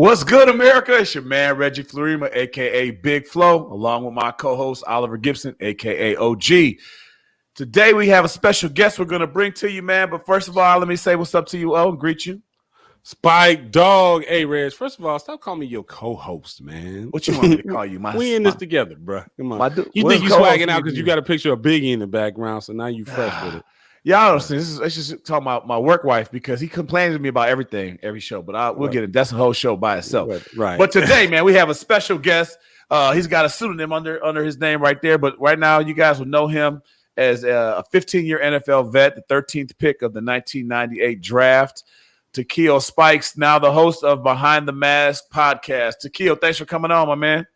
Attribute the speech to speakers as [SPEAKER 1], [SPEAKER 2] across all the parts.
[SPEAKER 1] What's good, America? It's your man, Reggie Florima, a.k.a. Big Flo, along with my co-host, Oliver Gibson, a.k.a. OG. Today, we have a special guest we're going to bring to you, man. But first of all, let me say what's up to you, and greet you.
[SPEAKER 2] Spike Dog. Hey, Reg, first of all, stop calling me your co-host, man.
[SPEAKER 1] What you want me to call you?
[SPEAKER 2] We in this together, bro. Come on. You
[SPEAKER 1] Where's
[SPEAKER 2] think you swagging out because you got a picture of Biggie in the background, so now you fresh with it.
[SPEAKER 1] Y'all don't see. Let's just talk about my work wife because he complains to me about everything, every show. But we'll get it. That's a whole show by itself.
[SPEAKER 2] Right.
[SPEAKER 1] But today, man, we have a special guest. He's got a pseudonym under his name right there. But right now, you guys will know him as a 15-year NFL vet, the 13th pick of the 1998 draft. Takeo Spikes, now the host of Behind the Mask podcast. Takeo, thanks for coming on, my man.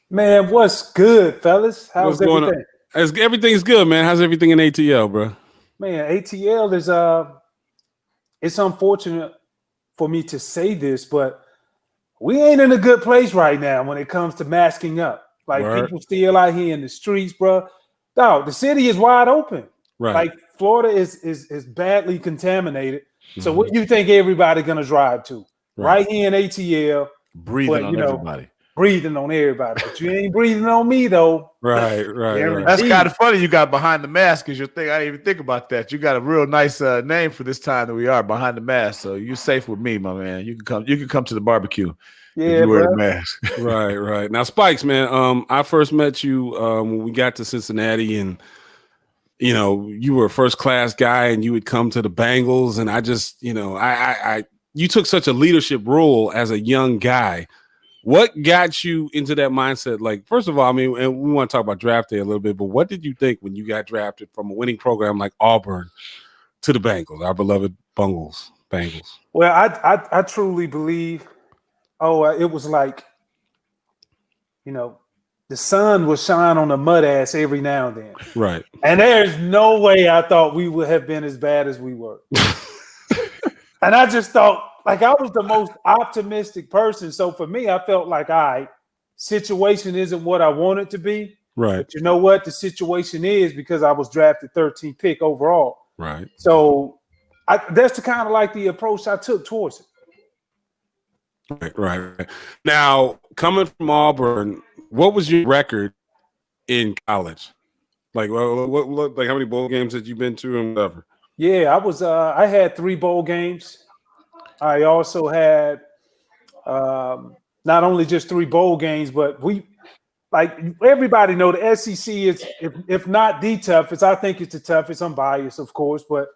[SPEAKER 3] Man, what's good, fellas? How's everything?
[SPEAKER 2] Everything's good, man. How's everything in ATL, bro?
[SPEAKER 3] Man, ATL is it's unfortunate for me to say this, but we ain't in a good place right now when it comes to masking up. Like people still out here in the streets, bro. Dog, the city is wide open.
[SPEAKER 2] Right.
[SPEAKER 3] Like Florida is badly contaminated. So what do you think everybody gonna drive to? Right here in ATL,
[SPEAKER 1] breathing on everybody.
[SPEAKER 3] Breathing on everybody, but you ain't breathing on me though.
[SPEAKER 2] Right.
[SPEAKER 1] That's kind of funny. You got Behind the Mask is your thing. I didn't even think about that. You got a real nice name for this time that we are Behind the Mask. So you're safe with me, my man. You can come to the barbecue.
[SPEAKER 3] Yeah,
[SPEAKER 1] you wear the mask.
[SPEAKER 2] Right. Now, Spikes, man. I first met you when we got to Cincinnati, and you know you were a first class guy, and you would come to the Bengals, and I just, you took such a leadership role as a young guy. What got you into that mindset? Like, first of all, I mean, and we want to talk about draft day a little bit, but what did you think when you got drafted from a winning program like Auburn to the Bengals, our beloved Bengals?
[SPEAKER 3] Well, I truly believe, it was like, the sun would shine on a mud ass every now and then.
[SPEAKER 2] Right.
[SPEAKER 3] And there's no way I thought we would have been as bad as we were. And I just thought, like, I was the most optimistic person. So for me, I felt like, all right, situation isn't what I want it to be.
[SPEAKER 2] Right.
[SPEAKER 3] But you know what? The situation is because I was drafted 13th pick overall.
[SPEAKER 2] Right.
[SPEAKER 3] So that's the kind of like the approach I took towards
[SPEAKER 2] it. Right. Now, coming from Auburn, what was your record in college? Like, like how many bowl games had you been to and whatever?
[SPEAKER 3] Yeah, I had 3 bowl games. I also had not only just 3 bowl games, but everybody know the SEC is, if not the toughest, I think it's the toughest. I'm biased, of course, but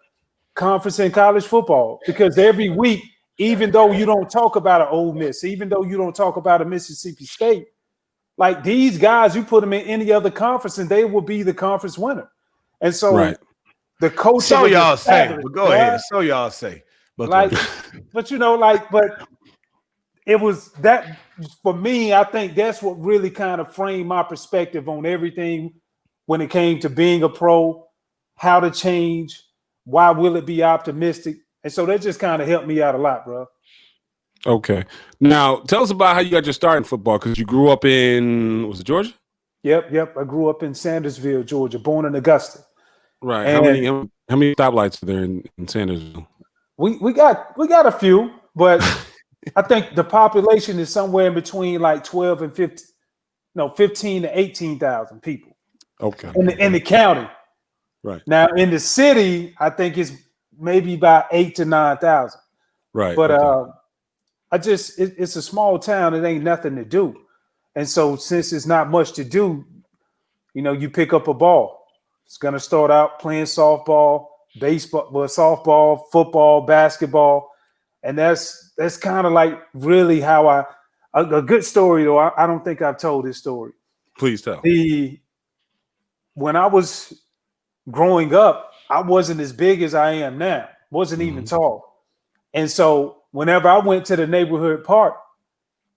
[SPEAKER 3] conference in college football, because every week, even though you don't talk about an Ole Miss, even though you don't talk about a Mississippi State, like these guys, you put them in any other conference and they will be the conference winner. And so the coach.
[SPEAKER 1] So y'all say, but go ahead. So y'all say.
[SPEAKER 3] But it was that for me. I think that's what really kind of framed my perspective on everything when it came to being a pro, how to change, why will it be optimistic, and so that just kind of helped me out a lot, bro.
[SPEAKER 2] Okay, now tell us about how you got your start in football, because you grew up in, was it Georgia?
[SPEAKER 3] Yep. I grew up in Sandersville, Georgia, born in Augusta.
[SPEAKER 2] Right. And how many stoplights are there in Sandersville?
[SPEAKER 3] We got a few, but I think the population is somewhere in between like 12 and 15 to 18,000 people.
[SPEAKER 2] Okay.
[SPEAKER 3] In the county.
[SPEAKER 2] Right.
[SPEAKER 3] Now in the city, I think it's maybe about 8 to 9,000.
[SPEAKER 2] Right.
[SPEAKER 3] But it's a small town. It ain't nothing to do. And so since it's not much to do, you pick up a ball. It's going to start out playing softball, baseball, softball, football, basketball. And that's kind of like really how a good story, though. I don't think I've told this story.
[SPEAKER 2] Please tell.
[SPEAKER 3] When I was growing up, I wasn't as big as I am now. Wasn't even tall. And so whenever I went to the neighborhood park,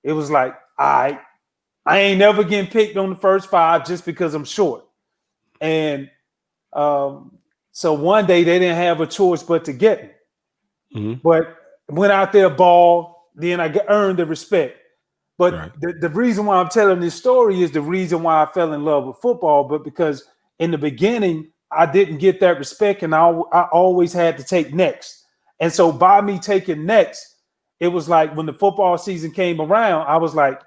[SPEAKER 3] it was like, I ain't never getting picked on the first 5 just because I'm short. And so one day they didn't have a choice but to get me.
[SPEAKER 2] Mm-hmm.
[SPEAKER 3] But went out there, ball, then I earned the respect. But the reason why I'm telling this story is the reason why I fell in love with football, but because in the beginning, I didn't get that respect, and I always had to take next. And so by me taking next, it was like when the football season came around, I was like,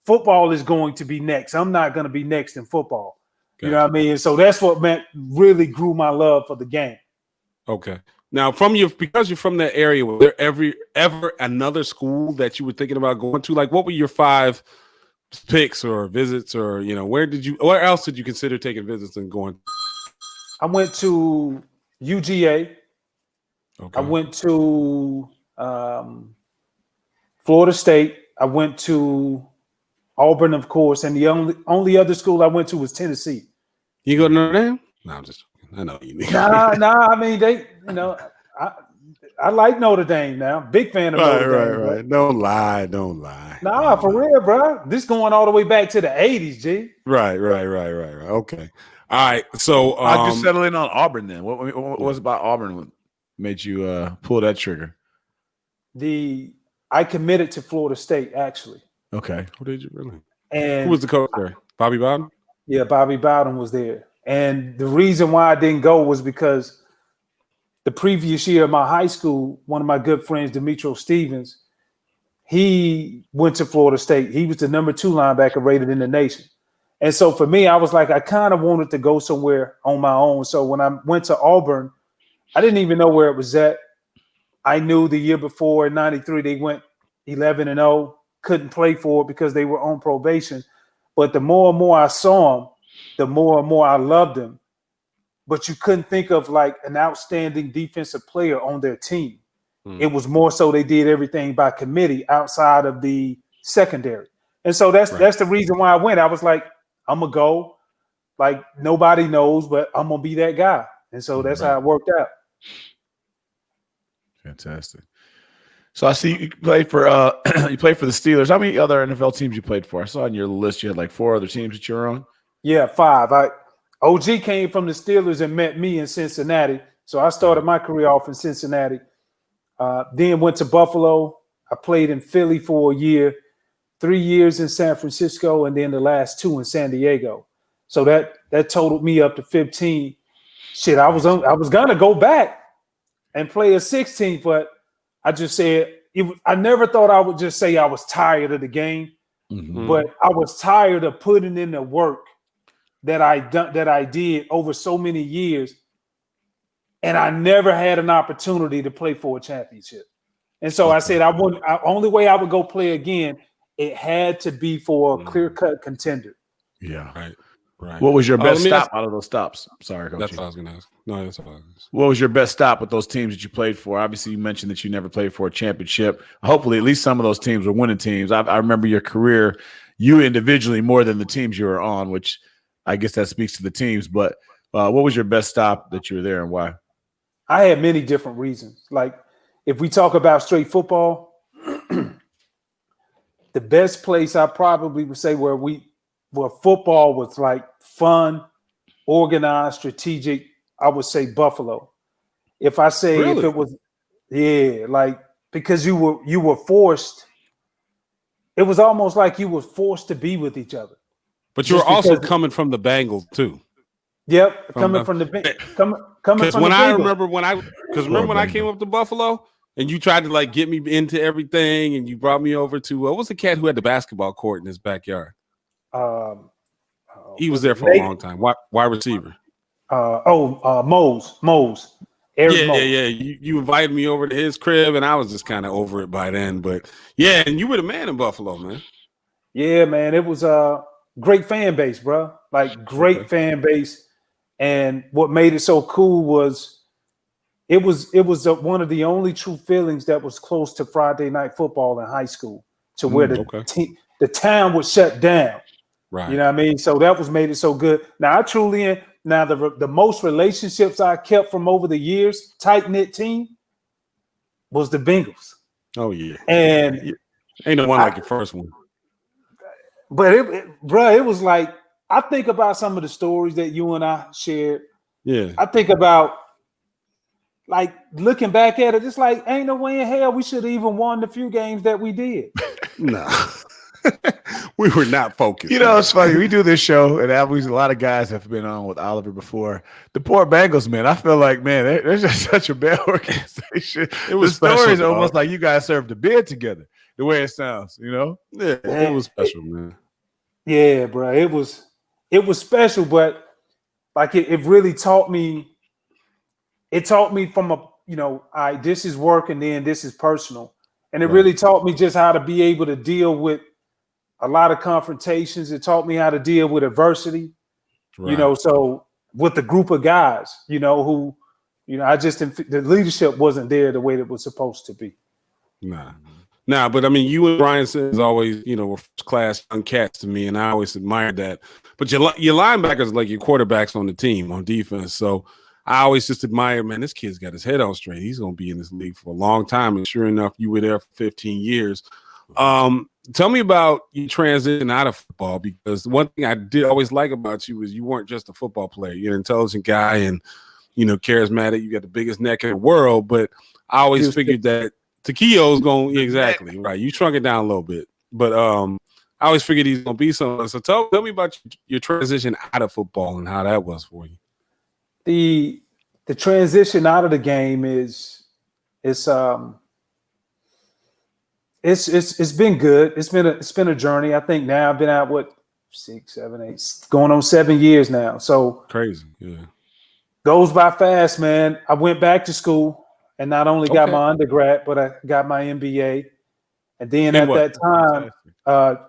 [SPEAKER 3] football is going to be next. I'm not going to be next in football. You know what I mean? And so that's what really grew my love for the game.
[SPEAKER 2] Okay. Now, because you're from that area, was there ever another school that you were thinking about going to? Like, what were your 5 picks or visits, or where else did you consider taking visits and going?
[SPEAKER 3] I went to UGA.
[SPEAKER 2] Okay.
[SPEAKER 3] I went to Florida State. I went to Auburn, of course, and the only other school I went to was Tennessee.
[SPEAKER 2] You go to Notre Dame? No, I'm just. I know you.
[SPEAKER 3] Nah. I mean, I like Notre Dame now. Big fan of Notre Dame.
[SPEAKER 2] Right. Don't lie.
[SPEAKER 3] Nah, for real, bro. This going all the way back to the 80s, G.
[SPEAKER 2] Right. Okay. All right. So
[SPEAKER 1] How'd you settle in on Auburn then? What was it about Auburn that made you pull that trigger?
[SPEAKER 3] I committed to Florida State, actually.
[SPEAKER 1] Okay.
[SPEAKER 2] Who did you really?
[SPEAKER 3] And
[SPEAKER 2] who was the coach there? Bobby Bowden?
[SPEAKER 3] Yeah, Bobby Bowden was there. And the reason why I didn't go was because the previous year of my high school, one of my good friends, Demetrio Stevens, he went to Florida State. He was the number 2 linebacker rated in the nation. And so for me, I was like, I kind of wanted to go somewhere on my own. So when I went to Auburn, I didn't even know where it was at. I knew the year before in 93, they went 11-0, couldn't play for it because they were on probation. But the more and more I saw them, the more and more I loved them. But you couldn't think of like an outstanding defensive player on their team. It was more so they did everything by committee outside of the secondary. And so that's the reason why I went. I was like, I'm going to go. Like, nobody knows, but I'm going to be that guy. And so that's how it worked out.
[SPEAKER 1] Fantastic. So I see you play for you play for the Steelers. How many other NFL teams you played for? I saw on your list you had like 4 other teams that you were on.
[SPEAKER 3] Yeah, 5. OG came from the Steelers and met me in Cincinnati. So I started my career off in Cincinnati. Then went to Buffalo. I played in Philly for a year, 3 years in San Francisco, and then the last 2 in San Diego. So that totaled me up to 15. Shit, I was gonna go back and play a 16th, but I just said I never thought I would just say I was tired of the game, but I was tired of putting in the work that I did over so many years, and I never had an opportunity to play for a championship. And so I said only way I would go play again, it had to be for a clear-cut contender.
[SPEAKER 1] Yeah.
[SPEAKER 2] Right.
[SPEAKER 1] What was your best stop out of those stops? I'm sorry, Coach.
[SPEAKER 2] That's what I was going to ask. No, that's what I was going to ask.
[SPEAKER 1] What was your best stop with those teams that you played for? Obviously, you mentioned that you never played for a championship. Hopefully, at least some of those teams were winning teams. I remember your career, you individually more than the teams you were on, which I guess that speaks to the teams. But what was your best stop that you were there and why?
[SPEAKER 3] I had many different reasons. Like, if we talk about straight football, the best place I probably would say where football was like fun, organized, strategic, I would say Buffalo. If I say if it was, like because you were forced, it was almost like you were forced to be with each other.
[SPEAKER 2] But you were also coming from the Bengals too.
[SPEAKER 3] Yep, coming from the Bengals.
[SPEAKER 2] Because when I came up to Buffalo and you tried to like get me into everything and you brought me over to what was the cat who had the basketball court in his backyard? He was there for a long time. Wide receiver.
[SPEAKER 3] Mose.
[SPEAKER 2] Yeah. You invited me over to his crib, and I was just kind of over it by then. But yeah, and you were the man in Buffalo, man.
[SPEAKER 3] Yeah, man. It was a great fan base, bro. Like great fan base. And what made it so cool was it was one of the only true feelings that was close to Friday night football in high school, to where the town was shut down.
[SPEAKER 2] Right.
[SPEAKER 3] You know what I mean? So that was made it so good. Now the most relationships I kept from over the years, tight-knit team, was the Bengals.
[SPEAKER 2] Oh yeah.
[SPEAKER 3] And
[SPEAKER 2] ain't no one like your first one.
[SPEAKER 3] But it was like, I think about some of the stories that you and I shared.
[SPEAKER 2] Yeah.
[SPEAKER 3] I think about like looking back at it, it's like ain't no way in hell we should have even won the few games that we did.
[SPEAKER 2] No. We were not focused.
[SPEAKER 1] You know, it's funny. We do this show, and a lot of guys have been on with Oliver before. The poor Bengals, man. I feel like, man, they're just such a bad organization.
[SPEAKER 2] It was
[SPEAKER 1] the story is
[SPEAKER 2] special,
[SPEAKER 1] almost like you guys served a bid together. The way it sounds, you know.
[SPEAKER 2] Yeah, it was special, man.
[SPEAKER 3] Yeah, bro. It was special, but like it really taught me. It taught me from this is work and then this is personal. And it really taught me just how to be able to deal with a lot of confrontations. It taught me how to deal with adversity, so with the group of guys, who, the leadership wasn't there the way that it was supposed to be.
[SPEAKER 2] Nah, but I mean, you and Brian Sims always, were first class young cats to me, and I always admired that. But your linebackers like your quarterbacks on the team on defense. So I always just admire, man, this kid's got his head on straight. He's going to be in this league for a long time. And sure enough, you were there for 15 years. Tell me about your transition out of football, because one thing I did always like about you is you weren't just a football player. You're an intelligent guy and, charismatic. You got the biggest neck in the world. But I always figured that Takeo's going exactly right. You shrunk it down a little bit, but I always figured he's going to be something. So tell me about your transition out of football and how that was for you.
[SPEAKER 3] The transition out of the game it's been good. It's been a journey. I think now I've been out 6, 7, 8, going on 7 years now. So
[SPEAKER 2] crazy, yeah.
[SPEAKER 3] Goes by fast, man. I went back to school and not only got my undergrad, but I got my MBA. And then at that time,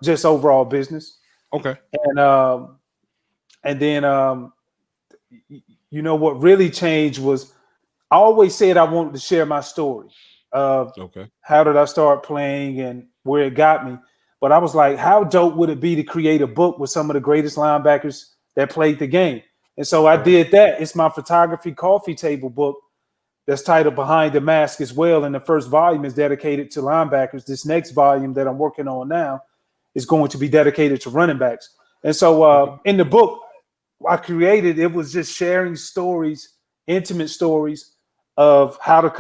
[SPEAKER 3] just overall business.
[SPEAKER 2] Okay.
[SPEAKER 3] And then what really changed was I always said I wanted to share my story of how did I start playing and where it got me. But I was like, how dope would it be to create a book with some of the greatest linebackers that played the game? And so I did that. It's my photography coffee table book that's titled Behind the Mask as well. And the first volume is dedicated to linebackers. This next volume that I'm working on now is going to be dedicated to running backs. And so in the book I created, it was just sharing stories, intimate stories of how to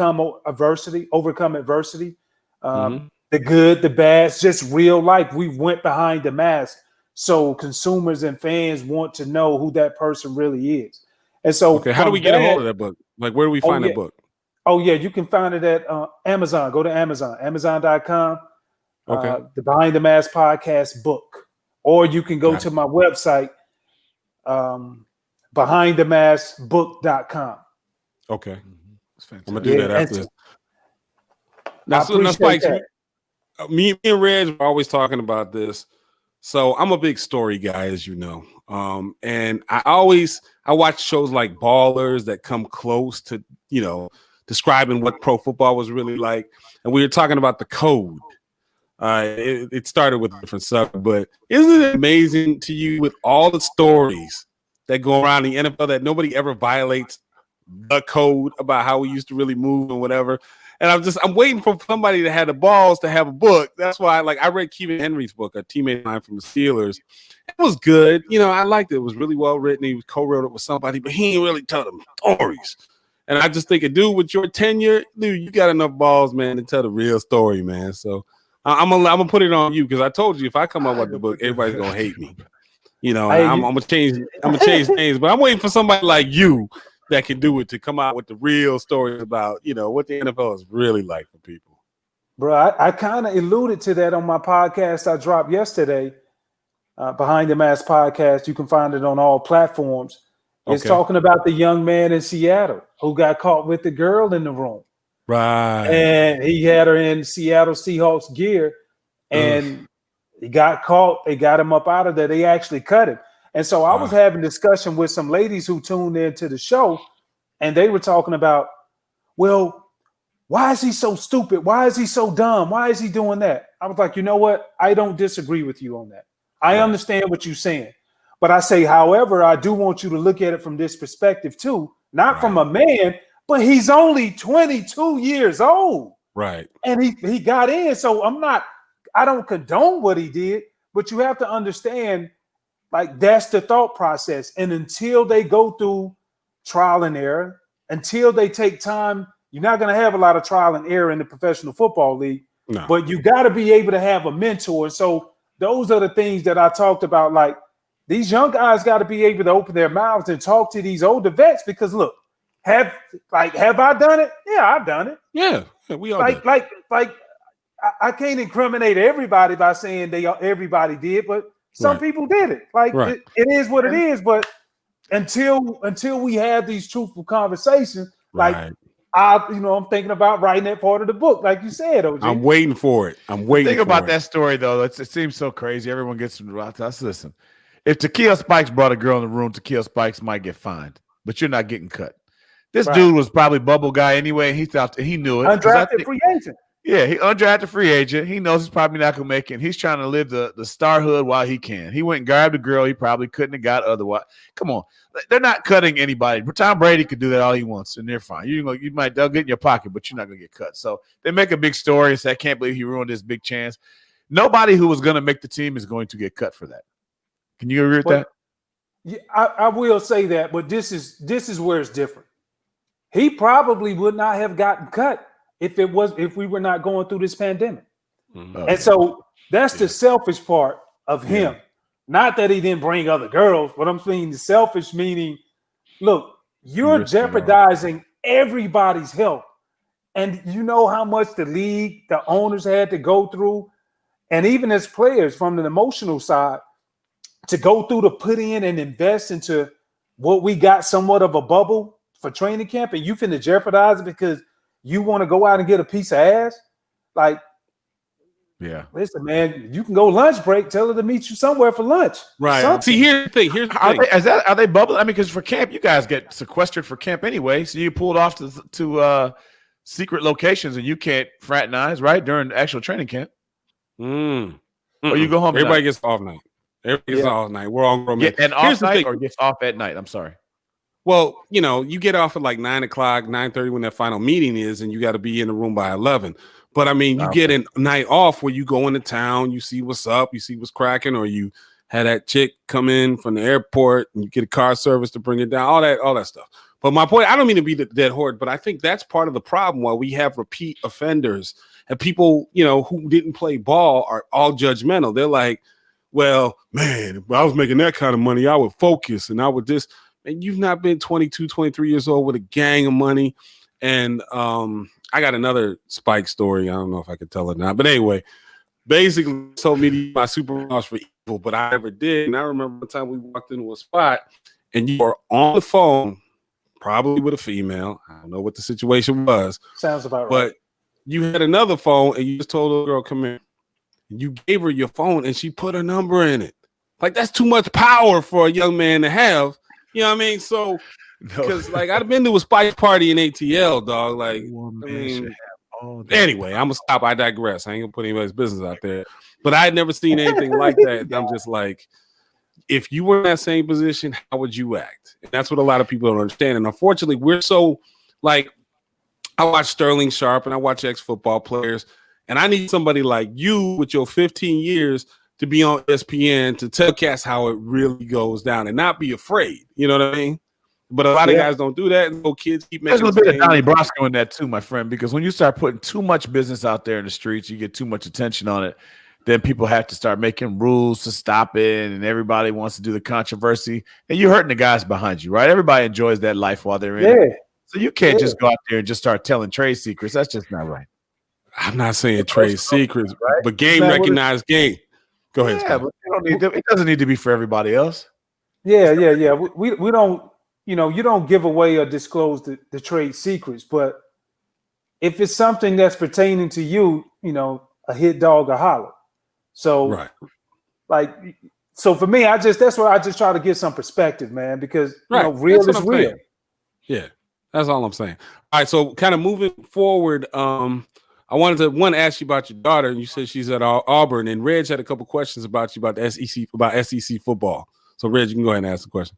[SPEAKER 3] overcome adversity, the good, the bad, just real life. We went behind the mask. So consumers and fans want to know who that person really is. And so
[SPEAKER 2] how do we get a hold of that book? Like, where do we find that book?
[SPEAKER 3] Oh, yeah, you can find it at Amazon. Go to Amazon, amazon.com, the Behind the Mask podcast book. Or you can go to my website, behindthemaskbook.com.
[SPEAKER 2] Okay.
[SPEAKER 1] I'm
[SPEAKER 2] going to do that after this. Now, Spikes, me and Reg were always talking about this. So I'm a big story guy, as you know. And I watch shows like Ballers that come close to, describing what pro football was really like. And we were talking about the code. It started with a different subject, but isn't it amazing to you with all the stories that go around the NFL that nobody ever violates the code about how we used to really move and whatever? And I'm waiting for somebody to have the balls to have a book. That's why I read Kevin Henry's book, a teammate of mine from the Steelers. It was good. I liked it. It was really well written. He co-wrote it with somebody, but he ain't really tell them stories. And I just think a dude with your tenure, dude, you got enough balls, man, to tell the real story, man. So I'm gonna put it on you because I told you if I come up with the book, everybody's gonna hate me. I'm gonna change names, but I'm waiting for somebody like you that can do it to come out with the real stories about, what the NFL is really like for people.
[SPEAKER 3] Bro, I kind of alluded to that on my podcast I dropped yesterday, Behind the Mask podcast. You can find it on all platforms. It's talking about the young man in Seattle who got caught with the girl in the room.
[SPEAKER 2] Right.
[SPEAKER 3] And he had her in Seattle Seahawks gear and he got caught. They got him up out of there. They actually cut him. And so I was having a discussion with some ladies who tuned into the show, and they were talking about, well, why is he so stupid? Why is he so dumb? Why is he doing that? I was like, you know what? I don't disagree with you on that. I understand what you're saying. But I say, however, I do want you to look at it from this perspective too, not from a man, but he's only 22 years old.
[SPEAKER 2] Right.
[SPEAKER 3] And he got in. So I don't condone what he did, but you have to understand, like, that's the thought process. And until they go through trial and error, until they take time, you're not going to have a lot of trial and error in the professional football league.
[SPEAKER 2] No.
[SPEAKER 3] But you got to be able to have a mentor. So those are the things that I talked about. Like, these young guys got to be able to open their mouths and talk to these older vets because look, have I done it? Yeah, I've done it.
[SPEAKER 2] Yeah, we all did.
[SPEAKER 3] Like I can't incriminate everybody by saying everybody did, but some people did it. Like it is what it is. But until we have these truthful conversations, like I'm thinking about writing that part of the book, like you said, OG.
[SPEAKER 2] I'm waiting for it.
[SPEAKER 1] Think about that story though. It seems so crazy. Everyone gets us. Listen, if Takeo Spikes brought a girl in the room, Takeo Spikes might get fined, but you're not getting cut. This dude was probably bubble guy anyway. He thought he knew it.
[SPEAKER 3] Undrafted free agent.
[SPEAKER 1] Yeah, he undrafted free agent. He knows he's probably not gonna make it. He's trying to live the starhood while he can. He went and grabbed a girl he probably couldn't have got otherwise. Come on, they're not cutting anybody. Tom Brady could do that all he wants, and they're fine. They'll get in your pocket, but you're not gonna get cut. So they make a big story and say, "I can't believe he ruined this big chance." Nobody who was gonna make the team is going to get cut for that. Can you agree with that?
[SPEAKER 3] Yeah, I will say that, but this is where it's different. He probably would not have gotten cut if we were not going through this pandemic. Mm-hmm. And so that's the selfish part of him. Not that he didn't bring other girls, but I'm saying the selfish meaning, look, you're jeopardizing everybody's health. And you know how much the league, the owners had to go through, and even as players from an emotional side, to go through to put in and invest into what we got somewhat of a bubble for training camp, and you finna jeopardize it because you want to go out and get a piece of ass? Like, listen, man, you can go lunch break. Tell her to meet you somewhere for lunch.
[SPEAKER 2] Right.
[SPEAKER 3] Something.
[SPEAKER 2] See, here's the thing.
[SPEAKER 1] Are they bubbling? I mean, because for camp, you guys get sequestered for camp anyway, so you pulled off to secret locations, and you can't fraternize, right, during actual training camp. Or you go home.
[SPEAKER 2] Everybody gets off night. Everybody gets off night. We're all grown men.
[SPEAKER 1] And off night or gets off at night. I'm sorry.
[SPEAKER 2] Well, you get off at like 9 o'clock, 9:30 when that final meeting is, and you got to be in the room by 11. But I mean, you get a night off where you go into town, you see what's up, you see what's cracking, or you had that chick come in from the airport and you get a car service to bring it down, all that stuff. But my point, I don't mean to be the dead horse, but I think that's part of the problem why we have repeat offenders and people, who didn't play ball are all judgmental. They're like, well, man, if I was making that kind of money, I would focus and I would just. And you've not been 22, 23 years old with a gang of money. And I got another Spike story. I don't know if I could tell it now. But anyway, basically told me to use my superpowers for evil, but I never did. And I remember one time we walked into a spot and you were on the phone, probably with a female. I don't know what the situation was.
[SPEAKER 3] Sounds about right.
[SPEAKER 2] But you had another phone and you just told the girl, come in. You gave her your phone and she put her number in it. Like, that's too much power for a young man to have. You know what I mean? So, because I've been to a Spice party in ATL, dog. Like, anyway, I'm gonna stop. I digress. I ain't gonna put anybody's business out there. But I had never seen anything like that. I'm just like, if you were in that same position, how would you act? And that's what a lot of people don't understand. And unfortunately, we're so I watch Sterling Sharp and I watch ex-football players, and I need somebody like you with your 15 years to be on ESPN to telecast how it really goes down and not be afraid. You know what I mean? But a lot of guys don't do that. And kids keep making.
[SPEAKER 1] There's a little bit of Donnie Brasco in that too, my friend, because when you start putting too much business out there in the streets, you get too much attention on it. Then people have to start making rules to stop it, and everybody wants to do the controversy. And you're hurting the guys behind you, right? Everybody enjoys that life while they're in it. So you can't just go out there and just start telling trade secrets. That's just not right.
[SPEAKER 2] I'm not saying trade secrets, right? But game recognized game. Go ahead.
[SPEAKER 1] Yeah, but it doesn't need to be for everybody else.
[SPEAKER 3] Yeah. We don't, you don't give away or disclose the trade secrets, but if it's something that's pertaining to you, a hit dog or holler. So, so for me, that's where I just try to get some perspective, man, because real is real.
[SPEAKER 2] Yeah, that's all I'm saying. All right, so kind of moving forward, I wanted to ask you about your daughter, and you said she's at Auburn. And Reg had a couple questions about you about the SEC football. So Reg, you can go ahead and ask the question.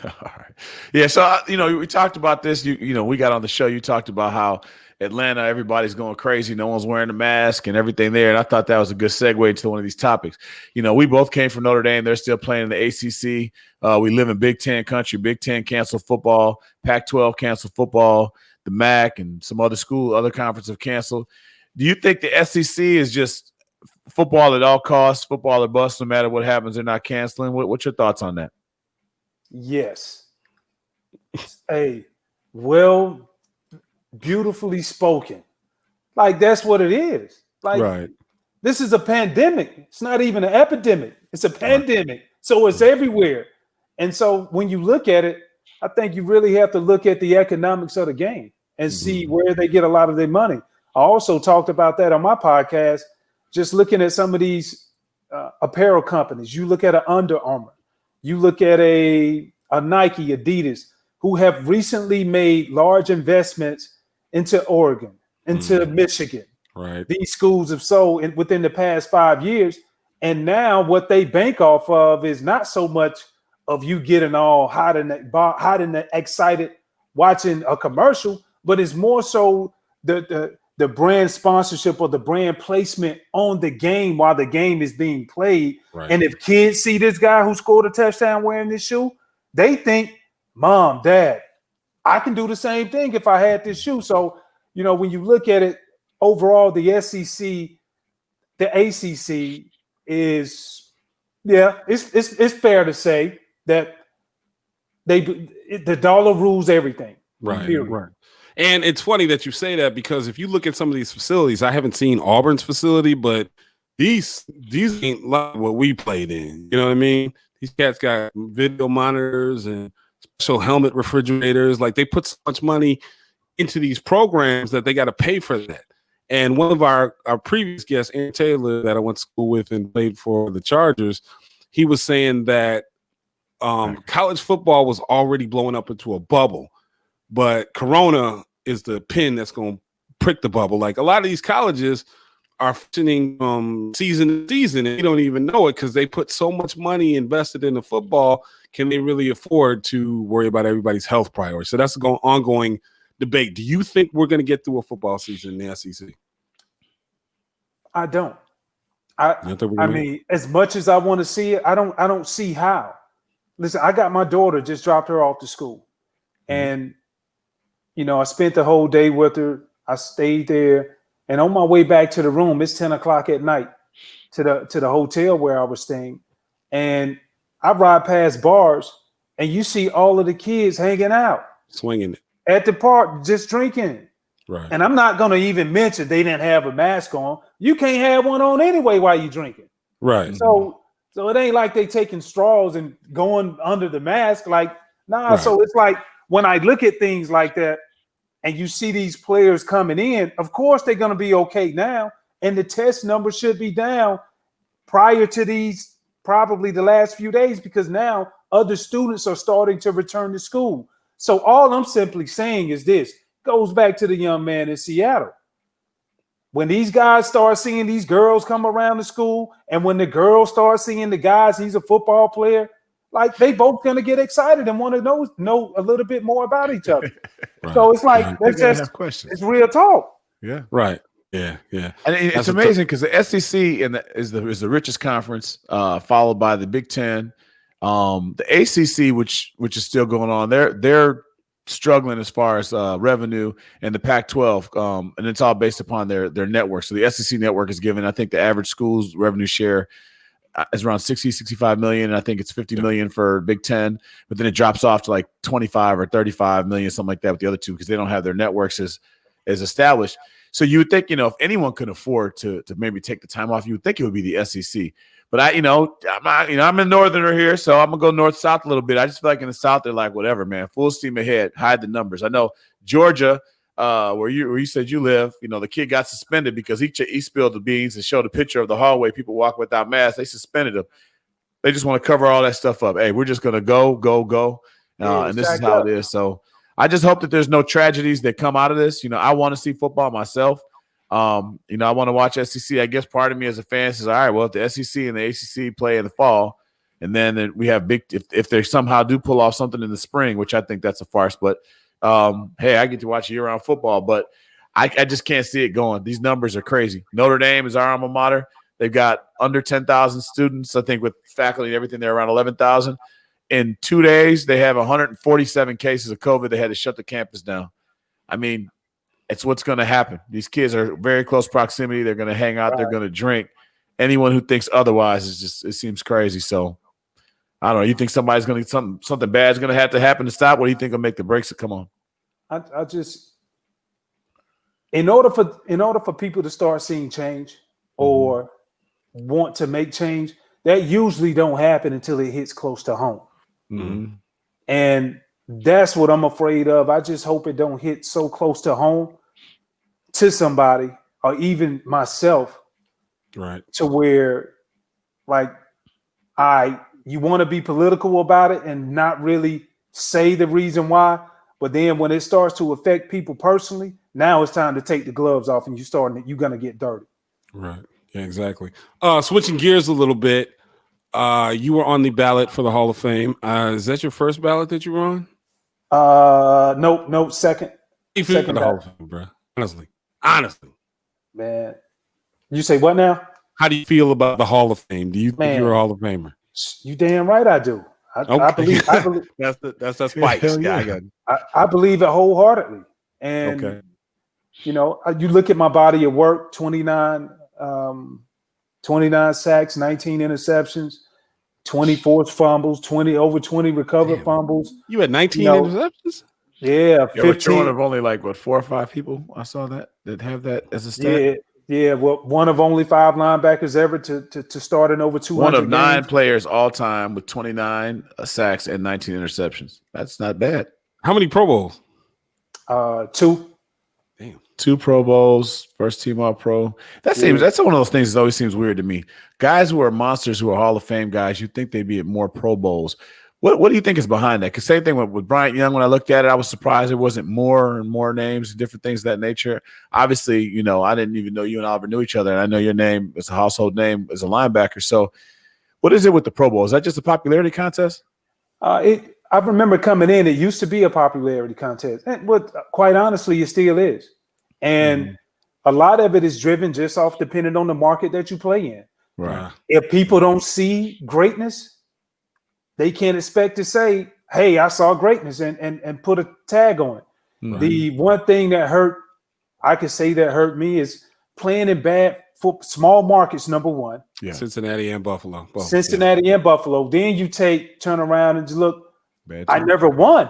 [SPEAKER 1] All right. Yeah. So we talked about this. We got on the show. You talked about how Atlanta, everybody's going crazy. No one's wearing a mask and everything there. And I thought that was a good segue to one of these topics. We both came from Notre Dame. They're still playing in the ACC. We live in Big Ten country. Big Ten canceled football. Pac-12 canceled football. The MAC and some other conferences have canceled. Do you think the SEC is just football at all costs, football or bust, no matter what happens, they're not canceling. What's your thoughts on that?
[SPEAKER 3] Yes. Hey, well, beautifully spoken. Like, that's what it is. Like,
[SPEAKER 2] Right.
[SPEAKER 3] this is a pandemic. It's not even an epidemic. It's a pandemic. So it's everywhere. And so when you look at it, I think you really have to look at the economics of the game and see where they get a lot of their money. I also talked about that on my podcast, just looking at some of these apparel companies. You look at an Under Armour. You look at a Nike, Adidas, who have recently made large investments into Oregon, into Michigan.
[SPEAKER 2] Right.
[SPEAKER 3] These schools have sold within the past 5 years. And now what they bank off of is not so much of you getting all hot and excited watching a commercial, but it's more so the brand sponsorship or the brand placement on the game while the game is being played.
[SPEAKER 2] Right.
[SPEAKER 3] And if kids see this guy who scored a touchdown wearing this shoe, they think, Mom, Dad, I can do the same thing if I had this shoe. So, when you look at it overall, the SEC, the ACC is, it's fair to say that the dollar rules everything.
[SPEAKER 2] Right.
[SPEAKER 3] Period.
[SPEAKER 2] Right. And it's funny that you say that, because if you look at some of these facilities, I haven't seen Auburn's facility, but these ain't like what we played in. You know what I mean? These cats got video monitors and special helmet refrigerators. Like, they put so much money into these programs that they got to pay for that. And one of our previous guests, Aaron Taylor, that I went to school with and played for the Chargers, he was saying that college football was already blowing up into a bubble, but Corona is the pin that's going to prick the bubble. Like, a lot of these colleges are functioning season to season, and you don't even know it because they put so much money invested in the football. Can they really afford to worry about everybody's health priorities? So that's an ongoing debate. Do you think we're going to get through a football season in the SEC?
[SPEAKER 3] I don't. I mean, as much as I want to see it, I don't see how. Listen, I got my daughter, just dropped her off to school. And, I spent the whole day with her. I stayed there. And on my way back to the room, it's 10 o'clock at night to the hotel where I was staying. And I ride past bars, and you see all of the kids hanging out.
[SPEAKER 2] Swinging it.
[SPEAKER 3] At the park, just drinking.
[SPEAKER 2] Right.
[SPEAKER 3] And I'm not going to even mention they didn't have a mask on. You can't have one on anyway while you're drinking.
[SPEAKER 2] Right.
[SPEAKER 3] So it ain't like they taking straws and going under the mask. Like, nah. Right. So it's like, when I look at things like that and you see these players coming in, of course they're going to be okay now. And the test number should be down prior to these, probably the last few days, because now other students are starting to return to school. So all I'm simply saying is this, goes back to the young man in Seattle. When these guys start seeing these girls come around the school, and when the girls start seeing the guys, he's a football player, like, they both going to get excited and want to know a little bit more about each other. Right. So it's like, that's just questions. It's real talk.
[SPEAKER 2] Yeah. Right. Yeah. Yeah.
[SPEAKER 1] And it's amazing because the SEC is the richest conference, followed by the Big Ten. The ACC, which is still going on, they're struggling as far as revenue, and the Pac-12, and it's all based upon their network. So the SEC network is given, I think, the average school's revenue share is around 65 million. And I think it's 50 million for Big Ten, but then it drops off to like 25 or 35 million, something like that with the other two, because they don't have their networks as established. So you would think, if anyone could afford to maybe take the time off, you would think it would be the SEC. But I'm a northerner here, so I'm gonna go north-south a little bit. I just feel like in the South they're like, whatever, man, full steam ahead, hide the numbers. I know Georgia, where you said you live, the kid got suspended because he spilled the beans and showed a picture of the hallway. People walk without masks. They suspended him. They just want to cover all that stuff up. Hey, we're just gonna go, and this is how it is. So I just hope that there's no tragedies that come out of this. I want to see football myself. I want to watch SEC. I guess part of me as a fan says, all right, well, if the SEC and the ACC play in the fall, and then we have if they somehow do pull off something in the spring, which I think that's a farce, but hey, I get to watch year-round football, but I just can't see it going. These numbers are crazy. Notre Dame is our alma mater. They've got under 10,000 students. I think with faculty and everything, they're around 11,000. In 2 days, they have 147 cases of COVID. They had to shut the campus down. I mean, it's what's going to happen. These kids are very close proximity. They're going to hang out. Right. They're going to drink. anyone who thinks otherwise it seems crazy. So I don't know. You think somebody's going to something bad is going to have to happen to stop? What do you think will make the breaks? Come on.
[SPEAKER 3] I just in order for people to start seeing change or want to make change, that usually don't happen until it hits close to home.
[SPEAKER 1] Mm-hmm.
[SPEAKER 3] And that's what I'm afraid of. I just hope it don't hit so close to home to somebody or even myself,
[SPEAKER 2] right?
[SPEAKER 3] To where, like, you want to be political about it and not really say the reason why, but then when it starts to affect people personally, now it's time to take the gloves off and you're gonna get dirty.
[SPEAKER 2] Right. Yeah, exactly. Switching gears a little bit, you were on the ballot for the Hall of Fame. Is that your first ballot that you were on?
[SPEAKER 3] No, second.
[SPEAKER 2] You feel the Hall of Fame, bro? Honestly,
[SPEAKER 3] man. You say what now?
[SPEAKER 2] How do you feel about the Hall of Fame? Do you think you're a Hall of Famer?
[SPEAKER 3] You damn right I do. I believe
[SPEAKER 1] that's that Spikes guy.
[SPEAKER 3] I believe it wholeheartedly. And you know, you look at my body of work: 29 sacks, 19 interceptions, 20 forced fumbles, over 20 recovered fumbles.
[SPEAKER 2] You had 19 interceptions?
[SPEAKER 3] Yeah, 15.
[SPEAKER 1] One of only 4 or 5 people I saw that have that as a stat.
[SPEAKER 3] Yeah. Well, one of only 5 linebackers ever to start in over 200.
[SPEAKER 1] One of 9
[SPEAKER 3] games.
[SPEAKER 1] Players all time with 29 sacks and 19 interceptions. That's not bad.
[SPEAKER 2] How many Pro Bowls?
[SPEAKER 3] 2.
[SPEAKER 2] Damn.
[SPEAKER 1] 2 Pro Bowls, first team All Pro. That's one of those things that always seems weird to me. Guys who are monsters, who are Hall of Fame guys, you think they'd be at more Pro Bowls. What do you think is behind that? Because same thing with Bryant Young. When I looked at it, I was surprised there wasn't more and more names, different things of that nature. Obviously, you know, I didn't even know you and Oliver knew each other, and I know your name is a household name as a linebacker. So, what is it with the Pro Bowl? Is that just a popularity contest?
[SPEAKER 3] I remember coming in. It used to be a popularity contest, but quite honestly, it still is. And a lot of it is driven just off depending on the market that you play in.
[SPEAKER 1] Right.
[SPEAKER 3] If people don't see greatness, they can't expect to say, hey, I saw greatness and put a tag on it. Right. The one thing that hurt me is playing in bad small markets, number one.
[SPEAKER 2] Yeah. Cincinnati and Buffalo.
[SPEAKER 3] And Buffalo. Then you turn around and just look, I never won.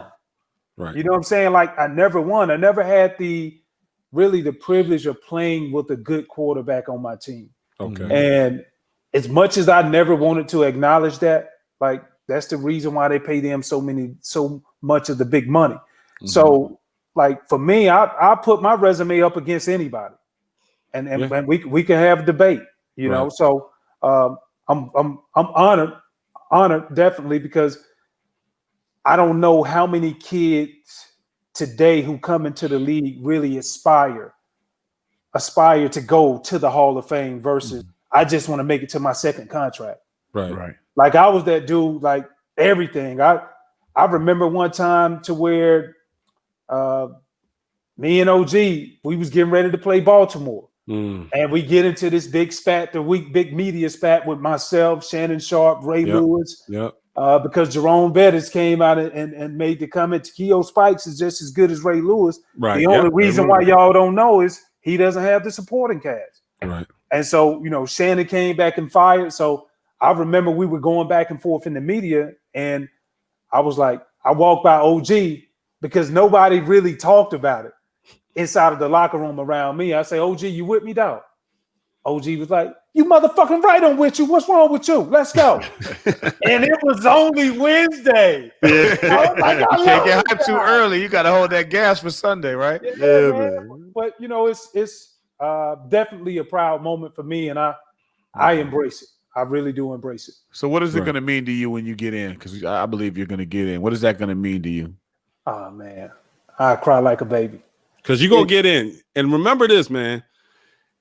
[SPEAKER 2] Right.
[SPEAKER 3] You know what I'm saying? Like, I never won. I never had the privilege of playing with a good quarterback on my team.
[SPEAKER 2] Okay.
[SPEAKER 3] And as much as I never wanted to acknowledge that, like, that's the reason why they pay them so much of the big money. Mm-hmm. So, like, for me, I put my resume up against anybody, and we can have a debate, you know. So I'm honored definitely, because I don't know how many kids today who come into the league really aspire to go to the Hall of Fame versus I just want to make it to my second contract.
[SPEAKER 2] Right.
[SPEAKER 3] Like, I was that dude, like, everything. I remember one time to where me and OG, we was getting ready to play Baltimore. And we get into this big media spat with myself, Shannon Sharp, Ray Lewis. Because Jerome Bettis came out and made the comment, Takeo Spikes is just as good as Ray Lewis.
[SPEAKER 2] Right.
[SPEAKER 3] The only reason why y'all don't know is he doesn't have the supporting cast.
[SPEAKER 2] Right.
[SPEAKER 3] And so, you know, Shannon came back and fired. So I remember we were going back and forth in the media, and I was like, I walked by OG because nobody really talked about it inside of the locker room around me. I say, OG, you with me, dog? OG was like, you motherfucking right, I'm with you. What's wrong with you? Let's go. And it was only Wednesday.
[SPEAKER 1] You can't get hyped too early. You got to hold that gas for Sunday, right?
[SPEAKER 3] Yeah, man. But, you know, it's definitely a proud moment for me, and I embrace it. I really do embrace it.
[SPEAKER 1] So what is it going to mean to you when you get in? Because I believe you're going to get in. What is that going to mean to you?
[SPEAKER 3] Oh, man. I cry like a baby.
[SPEAKER 2] Because you're going to get in. And remember this, man.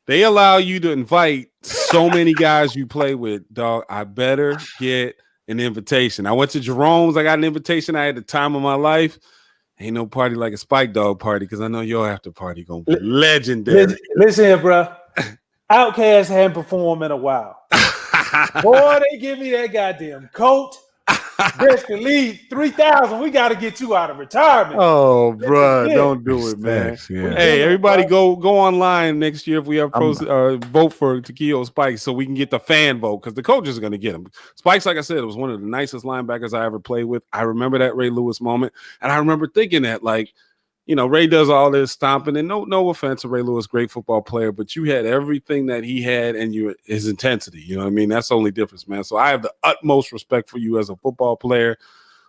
[SPEAKER 2] They allow you to invite so many guys you play with, dog. I better get an invitation. I went to Jerome's. I got an invitation. I had the time of my life. Ain't no party like a Spike Dog party, because I know your after party going to be legendary.
[SPEAKER 3] Listen here, bro. Outkast hadn't performed in a while. Boy, they give me that goddamn coat. best can lead 3,000. We got to get you out of retirement.
[SPEAKER 2] Oh, bro, don't do it, man.
[SPEAKER 4] Thanks, yeah.
[SPEAKER 2] Hey, everybody, go online next year if we have vote for Takeo Spikes so we can get the fan vote because the coaches are going to get him. Spikes, like I said, was one of the nicest linebackers I ever played with. I remember that Ray Lewis moment, and I remember thinking that, like, you know, Ray does all this stomping, and no offense to Ray Lewis, great football player, but you had everything that he had and his intensity. You know what I mean? That's the only difference, man. So I have the utmost respect for you as a football player.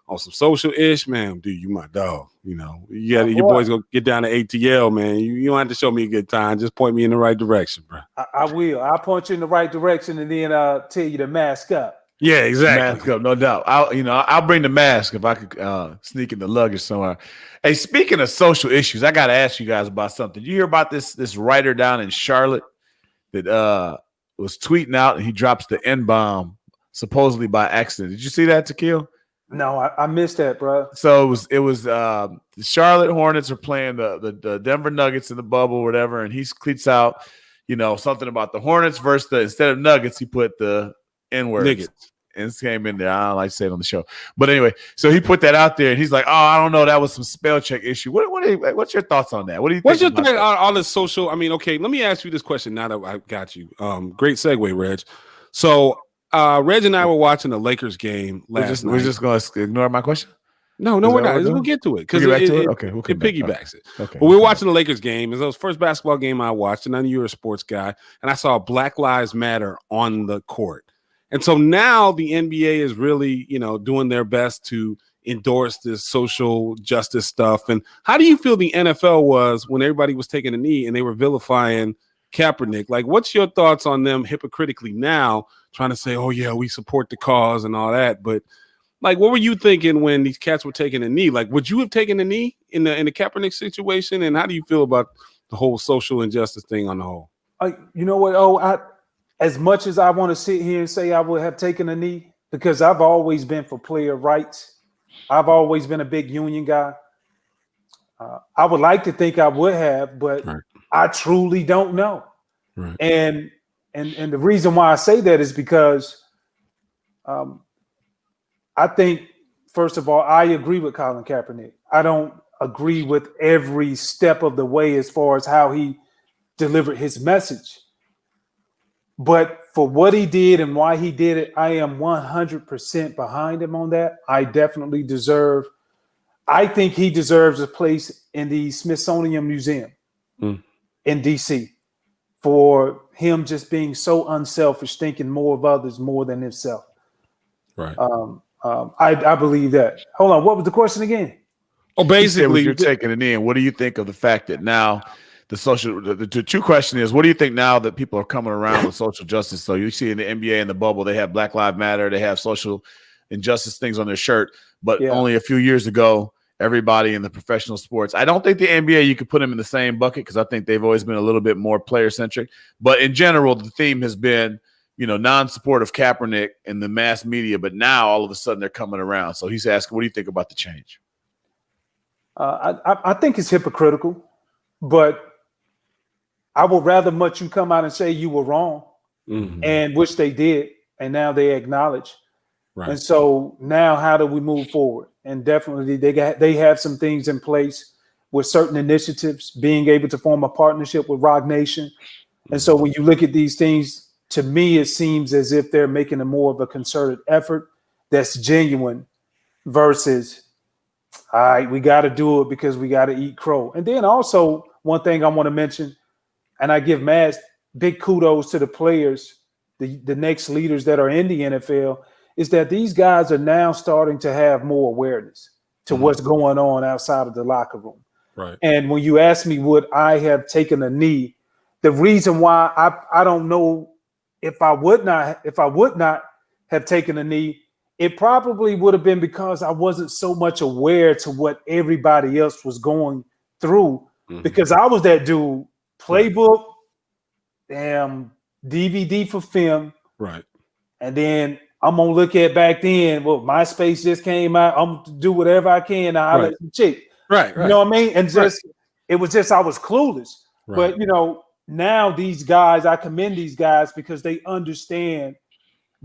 [SPEAKER 2] On some social ish, man, dude, you my dog. You know, your boys gonna get down to ATL, man. You don't have to show me a good time. Just point me in the right direction, bro.
[SPEAKER 3] I will. I'll point you in the right direction and then tell you to mask up.
[SPEAKER 2] Yeah, exactly.
[SPEAKER 1] Mask up, no doubt. I'll bring the mask if I could sneak in the luggage somewhere. Hey, speaking of social issues, I got to ask you guys about something. Did you hear about this writer down in Charlotte that was tweeting out and he drops the N-bomb supposedly by accident? Did you see that, Takeo?
[SPEAKER 3] No, I missed that, bro.
[SPEAKER 1] So it was the Charlotte Hornets are playing the Denver Nuggets in the bubble, or whatever, and he tweets out, something about the Hornets versus instead of Nuggets, he put the N-word.
[SPEAKER 2] Nuggets.
[SPEAKER 1] And it came in there. I don't like to say it on the show, but anyway, so he put that out there, and he's like, "Oh, I don't know, that was some spell check issue." What's your thoughts on that? What do you?
[SPEAKER 2] What's your thing on all this social? I mean, okay, let me ask you this question. Now that I got you, great segue, Reg. So, Reg and I were watching the Lakers game last night.
[SPEAKER 1] We're just going to ignore my question.
[SPEAKER 2] No, we're not. We'll get to it because it piggybacks it.
[SPEAKER 1] Okay,
[SPEAKER 2] but we were watching the Lakers game. It was the first basketball game I watched, and I knew you were a sports guy, and I saw Black Lives Matter on the court. And so now the NBA is really, doing their best to endorse this social justice stuff. And how do you feel the NFL was when everybody was taking a knee and they were vilifying Kaepernick? Like, what's your thoughts on them hypocritically now trying to say, oh, yeah, we support the cause and all that? But, like, what were you thinking when these cats were taking a knee? Like, would you have taken a knee in the Kaepernick situation? And how do you feel about the whole social injustice thing on the whole?
[SPEAKER 3] You know what? As much as I want to sit here and say I would have taken a knee, because I've always been for player rights. I've always been a big union guy. I would like to think I would have, but right. I truly don't know. Right. And the reason why I say that is because I think, first of all, I agree with Colin Kaepernick. I don't agree with every step of the way as far as how he delivered his message. But for what he did and why he did it, I am 100% behind him on that. I think he deserves a place in the Smithsonian Museum in D.C. for him just being so unselfish, thinking more of others more than himself.
[SPEAKER 2] Right.
[SPEAKER 3] I believe that. Hold on. What was the question again?
[SPEAKER 1] Oh, basically, you're taking it in. What do you think of the fact that now the true question is, what do you think now that people are coming around with social justice? So you see in the NBA and the bubble, they have Black Lives Matter, they have social injustice things on their shirt. But only a few years ago, everybody in the professional sports, I don't think the NBA, you could put them in the same bucket because I think they've always been a little bit more player centric. But in general, the theme has been, non-support of Kaepernick in the mass media. But now all of a sudden they're coming around. So he's asking, what do you think about the change?
[SPEAKER 3] I think it's hypocritical, but I would rather much you come out and say you were wrong, and which they did, and now they acknowledge. Right. And so now, how do we move forward? And definitely, they have some things in place with certain initiatives, being able to form a partnership with Rock Nation. And so when you look at these things, to me, it seems as if they're making a more of a concerted effort that's genuine versus, all right, we got to do it because we got to eat crow. And then also one thing I want to mention, and I give Mads big kudos to the players, the next leaders that are in the NFL, is that these guys are now starting to have more awareness to what's going on outside of the locker room.
[SPEAKER 2] Right.
[SPEAKER 3] And when you ask me, would I have taken a knee? The reason why I don't know if I would not have taken a knee, it probably would have been because I wasn't so much aware to what everybody else was going through, because I was that dude. Playbook, damn DVD for film,
[SPEAKER 2] right? And
[SPEAKER 3] then I'm gonna look at back then. Well, MySpace just came out. I'm gonna do whatever I can. Now I let some chick,
[SPEAKER 2] right?
[SPEAKER 3] You know what I mean? And it was just I was clueless. Right. But now these guys, I commend these guys because they understand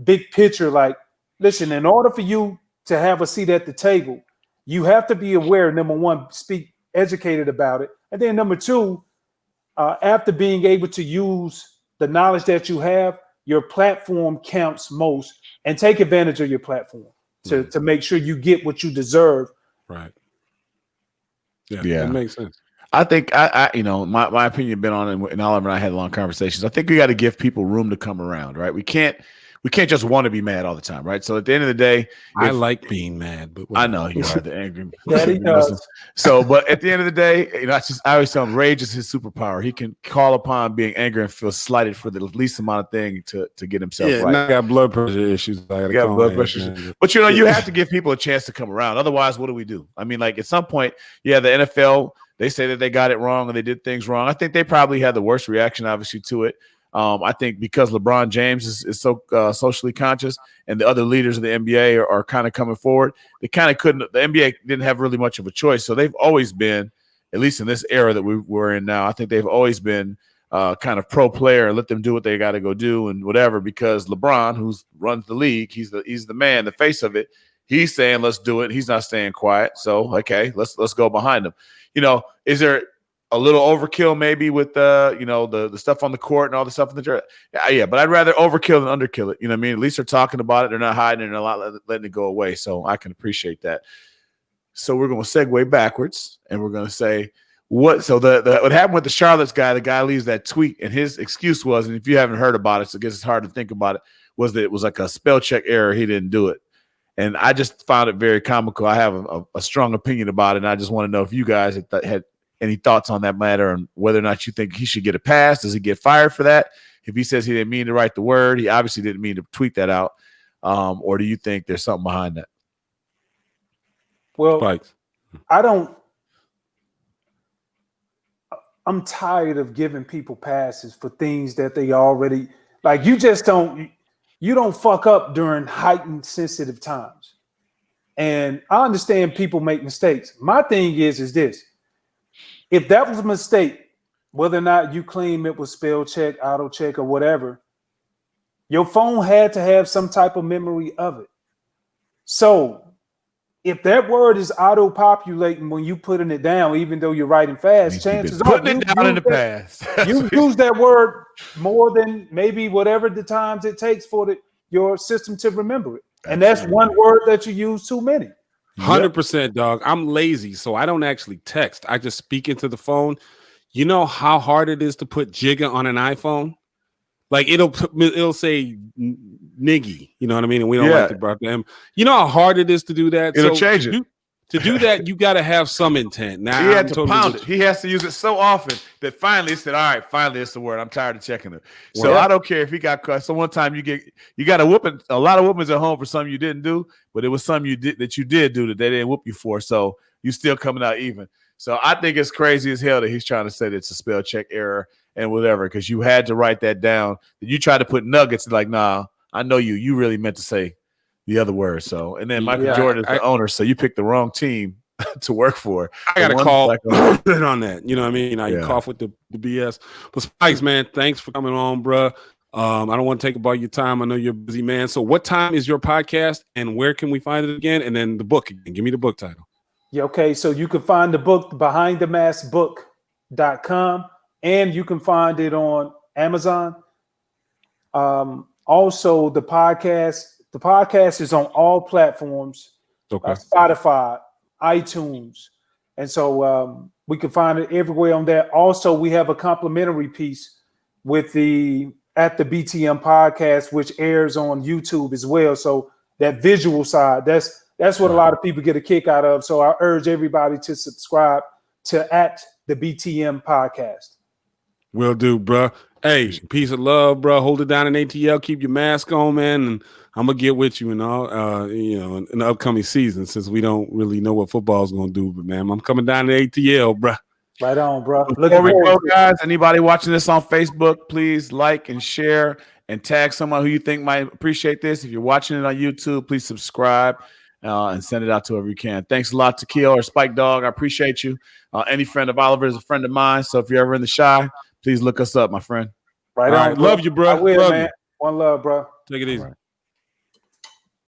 [SPEAKER 3] big picture. Like, listen, in order for you to have a seat at the table, you have to be aware, number one, speak educated about it. And then number two, after being able to use the knowledge that you have, your platform counts most, and take advantage of your platform to make sure you get what you deserve.
[SPEAKER 2] Right. Yeah. That makes sense.
[SPEAKER 1] I think my opinion been on it, and Oliver and I had long conversations. I think we got to give people room to come around, right? We can't just want to be mad all the time, right? So at the end of the day,
[SPEAKER 2] I like being mad, but
[SPEAKER 1] I know you are the angry.
[SPEAKER 3] Daddy does.
[SPEAKER 1] So, but at the end of the day, I always tell him rage is his superpower. He can call upon being angry and feel slighted for the least amount of thing to get himself right.
[SPEAKER 2] And I got blood pressure issues. I got blood pressure
[SPEAKER 1] issues. But you have to give people a chance to come around. Otherwise, what do we do? I mean, like at some point, the NFL, they say that they got it wrong and they did things wrong. I think they probably had the worst reaction, obviously, to it. I think because LeBron James is so socially conscious and the other leaders of the NBA are kind of coming forward, they kind of couldn't. The NBA didn't have really much of a choice. So they've always been, at least in this era that we're in now, I think they've always been kind of pro player and let them do what they got to go do and whatever, because LeBron, who runs the league, he's the man, the face of it. He's saying, let's do it. He's not staying quiet. So, okay, let's go behind him. Is there a little overkill maybe with the stuff on the court and all the stuff in the church? Yeah, but I'd rather overkill than underkill it. You know what I mean? At least they're talking about it. They're not hiding it. They're not letting it go away. So I can appreciate that. So we're going to segue backwards and we're going to say what happened with the Charlotte's guy, the guy leaves that tweet and his excuse was, and if you haven't heard about it, so I guess it's hard to think about it, was that it was like a spell check error. He didn't do it. And I just found it very comical. I have a strong opinion about it. And I just want to know if you guys had any thoughts on that matter and whether or not you think he should get a pass. Does he get fired for that? If he says he didn't mean to write the word, he obviously didn't mean to tweet that out. Or do you think there's something behind that?
[SPEAKER 3] Well, Spikes. I'm tired of giving people passes for things that they already like. You don't fuck up during heightened sensitive times. And I understand people make mistakes. My thing is this. If that was a mistake, whether or not you claim it was spell check, auto check, or whatever, your phone had to have some type of memory of it. So if that word is auto-populating when you putting it down, even though you're writing fast, chances are
[SPEAKER 1] putting it down in the past.
[SPEAKER 3] You use that word more than maybe whatever the times it takes for your system to remember it. And that's one word that you use too many.
[SPEAKER 2] 100%, dog. I'm lazy, so I don't actually text. I just speak into the phone. You know how hard it is to put Jigga on an iPhone? Like it'll say niggy, you know what I mean? And we don't like to brought them. You know how hard it is to do that?
[SPEAKER 1] It'll change it.
[SPEAKER 2] To do that, you got to have some intent. Now,
[SPEAKER 1] he had to pound it. He has to use it so often that finally he said, all right, finally it's the word. I'm tired of checking it. So I don't care if he got caught. So one time you got a whooping, a lot of whoopings at home for something you didn't do, but it was something you did do that they didn't whoop you for. So you still coming out even. So I think it's crazy as hell that he's trying to say that it's a spell check error and whatever, because you had to write that down. You tried to put nuggets like, nah, I know you really meant to say the other word. So, and then Michael Jordan is the owner, so you picked the wrong team to work for.
[SPEAKER 2] I got to call on that. You know what I mean? You cough with the BS. But Spikes, man, thanks for coming on, bro. I don't want to take up all your time. I know you're a busy man. So what time is your podcast and where can we find it again? And then the book again. Give me the book title.
[SPEAKER 3] Yeah, okay. So you can find the book behindthemaskbook.com and you can find it on Amazon. Also, the podcast is on all platforms, Spotify, iTunes. And so we can find it everywhere on there. Also, we have a complimentary piece with at the BTM podcast, which airs on YouTube as well. So that visual side, that's what a lot of people get a kick out of. So I urge everybody to subscribe to at the BTM podcast.
[SPEAKER 2] Will do, bro. Hey, peace of love, bro. Hold it down in ATL. Keep your mask on, man. And I'm gonna get with you in the upcoming season, since we don't really know what football is gonna do. But man, I'm coming down to ATL, bro.
[SPEAKER 3] Right on, bro.
[SPEAKER 1] Before we go, guys, anybody watching this on Facebook, please like and share and tag someone who you think might appreciate this. If you're watching it on YouTube, please subscribe and send it out to whoever you can. Thanks a lot, Takeo or Spike Dog. I appreciate you. Any friend of Oliver is a friend of mine. So if you're ever in the Shy, please look us up, my friend.
[SPEAKER 3] Right on.
[SPEAKER 2] Love you, bro.
[SPEAKER 3] I will, man. One love, bro.
[SPEAKER 2] Take it easy.